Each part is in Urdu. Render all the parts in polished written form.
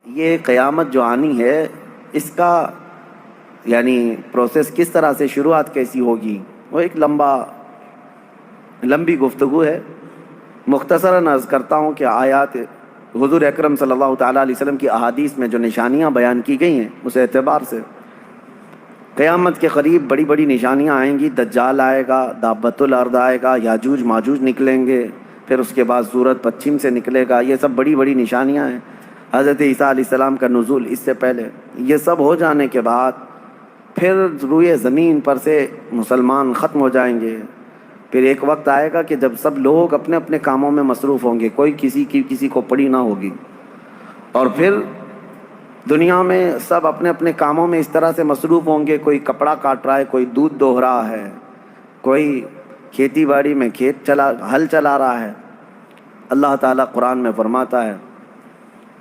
یہ قیامت جو آنی ہے اس کا یعنی پروسیس کس طرح سے، شروعات کیسی ہوگی، وہ ایک لمبی گفتگو ہے۔ مختصراً عرض کرتا ہوں کہ آیات حضور اکرم صلی اللہ تعالیٰ علیہ وسلم کی احادیث میں جو نشانیاں بیان کی گئی ہیں اس اعتبار سے قیامت کے قریب بڑی بڑی نشانیاں آئیں گی۔ دجال آئے گا، دابۃ الارض آئے گا، یاجوج ماجوج نکلیں گے، پھر اس کے بعد سورج پچھم سے نکلے گا۔ یہ سب بڑی بڑی نشانیاں ہیں۔ حضرت عیسیٰ علیہ السلام کا نزول اس سے پہلے، یہ سب ہو جانے کے بعد پھر روئے زمین پر سے مسلمان ختم ہو جائیں گے۔ پھر ایک وقت آئے گا کہ جب سب لوگ اپنے اپنے کاموں میں مصروف ہوں گے، کوئی کسی کو پڑی نہ ہوگی، اور پھر دنیا میں سب اپنے اپنے کاموں میں اس طرح سے مصروف ہوں گے، کوئی کپڑا کاٹ رہا ہے، کوئی دودھ دوہ رہا ہے، کوئی کھیتی باڑی میں ہل چلا رہا ہے۔ اللہ تعالیٰ قرآن میں فرماتا ہے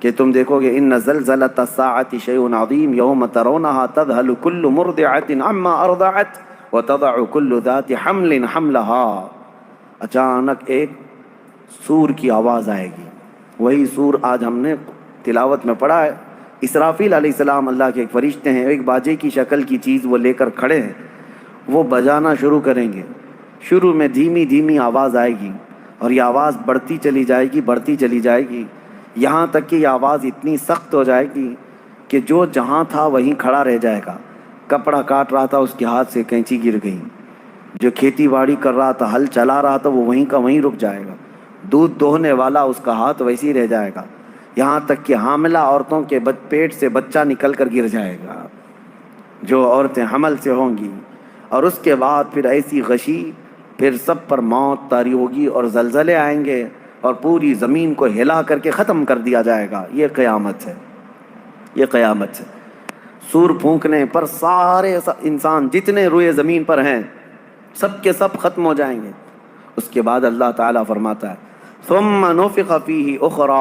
کہ تم دیکھو گے ان زلزلۃ الساعۃ شیء عظیم یوم ترونها تذهل كل مرضعة عما ارضعت وتضع كل ذات حمل حملها۔ اچانک ایک سور کی آواز آئے گی، وہی سور آج ہم نے تلاوت میں پڑھا ہے۔ اسرافیل علیہ السلام اللہ کے ایک فرشتے ہیں، ایک باجے کی شکل کی چیز وہ لے کر کھڑے ہیں، وہ بجانا شروع کریں گے۔ شروع میں دھیمی دھیمی آواز آئے گی اور یہ آواز بڑھتی چلی جائے گی یہاں تک کہ یہ آواز اتنی سخت ہو جائے گی کہ جو جہاں تھا وہیں کھڑا رہ جائے گا۔ کپڑا کاٹ رہا تھا اس کے ہاتھ سے کینچی گر گئی، جو کھیتی باڑی کر رہا تھا، ہل چلا رہا تھا، وہ وہیں کا وہیں رک جائے گا۔ دودھ دوہنے والا اس کا ہاتھ ویسے ہی رہ جائے گا، یہاں تک کہ حاملہ عورتوں کے پیٹ سے بچہ نکل کر گر جائے گا، جو عورتیں حمل سے ہوں گی۔ اور اس کے بعد پھر ایسی غشی، پھر سب پر موت طاری ہوگی اور زلزلے آئیں گے اور پوری زمین کو ہلا کر کے ختم کر دیا جائے گا۔ یہ قیامت ہے، یہ قیامت ہے۔ سور پھونکنے پر سارے انسان جتنے روئے زمین پر ہیں سب کے سب ختم ہو جائیں گے۔ اس کے بعد اللہ تعالیٰ فرماتا ہے ثم نفخ فیہ اخری،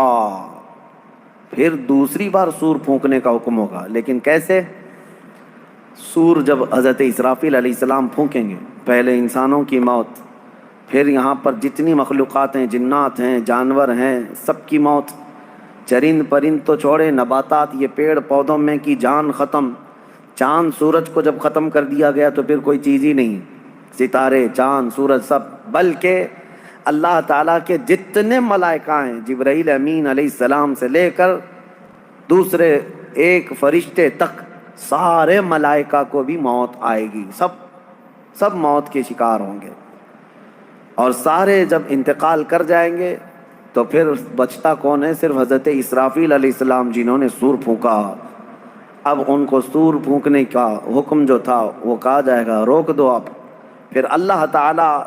پھر دوسری بار سور پھونکنے کا حکم ہوگا۔ لیکن کیسے؟ سور جب حضرت اسرافیل علیہ السلام پھونکیں گے، پہلے انسانوں کی موت، پھر یہاں پر جتنی مخلوقات ہیں، جنات ہیں، جانور ہیں، سب کی موت، چرند پرند تو چھوڑے، نباتات، یہ پیڑ پودوں میں کی جان ختم۔ چاند سورج کو جب ختم کر دیا گیا تو پھر کوئی چیز ہی نہیں، ستارے، چاند، سورج سب، بلکہ اللہ تعالیٰ کے جتنے ملائکہ ہیں، جبرائیل امین علیہ السلام سے لے کر دوسرے ایک فرشتے تک، سارے ملائکہ کو بھی موت آئے گی، سب موت کے شکار ہوں گے۔ اور سارے جب انتقال کر جائیں گے تو پھر بچتا کون ہے؟ صرف حضرت اسرافیل علیہ السلام، جنہوں نے سور پھونکا۔ اب ان کو سور پھونکنے کا حکم جو تھا وہ کہا جائے گا روک دو اب۔ پھر اللہ تعالیٰ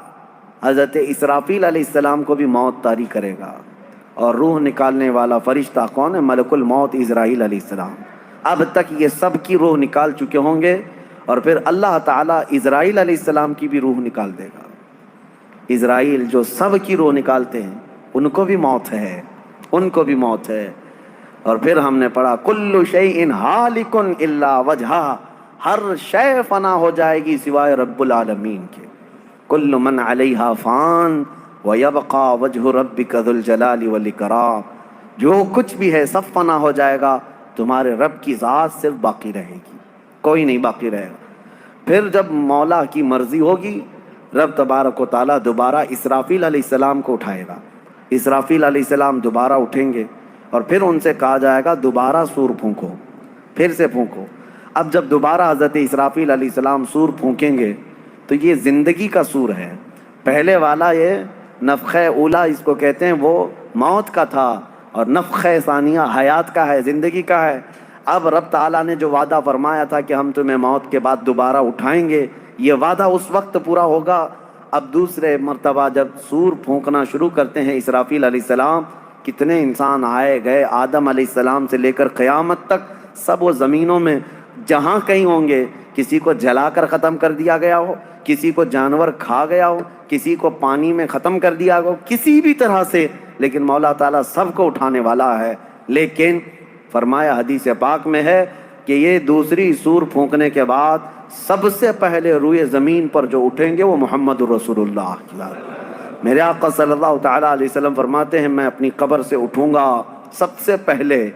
حضرت اسرافیل علیہ السلام کو بھی موت طاری کرے گا، اور روح نکالنے والا فرشتہ کون ہے؟ ملک الموت اسرائیل علیہ السلام۔ اب تک یہ سب کی روح نکال چکے ہوں گے، اور پھر اللہ تعالیٰ اسرائیل علیہ السلام کی بھی روح نکال دے گا۔ اسرائیل جو سب کی روح نکالتے ہیں ان کو بھی موت ہے، ان کو بھی موت ہے۔ اور پھر ہم نے پڑھا کل شیء ہالک الا وجہہ، ہر شے فنا ہو جائے گی سوائے رب العالمین کے۔ کل من علیہا فان ویبقى وجہ ربک ذو الجلال والاکرام، جو کچھ بھی ہے سب فنا ہو جائے گا، تمہارے رب کی ذات صرف باقی رہے گی، کوئی نہیں باقی رہے گا۔ پھر جب مولا کی مرضی ہوگی، رب تبارک و تعالیٰ دوبارہ اسرافیل علیہ السلام کو اٹھائے گا۔ اسرافیل علیہ السلام دوبارہ اٹھیں گے اور پھر ان سے کہا جائے گا دوبارہ سور پھونکو، پھر سے پھونکو۔ اب جب دوبارہ حضرت اسرافیل علیہ السلام سور پھونکیں گے تو یہ زندگی کا سور ہے۔ پہلے والا یہ نفخہ اولا اس کو کہتے ہیں، وہ موت کا تھا، اور نفخہ ثانیہ حیات کا ہے، زندگی کا ہے۔ اب رب تعالیٰ نے جو وعدہ فرمایا تھا کہ ہم تمہیں موت کے بعد دوبارہ اٹھائیں گے، یہ وعدہ اس وقت پورا ہوگا۔ اب دوسرے مرتبہ جب سور پھونکنا شروع کرتے ہیں اسرافیل علیہ السلام، کتنے انسان آئے گئے، آدم علیہ السلام سے لے کر قیامت تک، سب وہ زمینوں میں جہاں کہیں ہوں گے، کسی کو جلا کر ختم کر دیا گیا ہو، کسی کو جانور کھا گیا ہو، کسی کو پانی میں ختم کر دیا ہو، کسی بھی طرح سے، لیکن مولا تعالیٰ سب کو اٹھانے والا ہے۔ لیکن فرمایا حدیث پاک میں ہے کہ یہ دوسری سور پھونکنے کے بعد سب سے پہلے روئے زمین پر جو اٹھیں گے وہ محمد رسول اللہ۔ میرے آقا صلی اللہ تعالیٰ علیہ وسلم فرماتے ہیں میں اپنی قبر سے اٹھوں گا، سب سے پہلے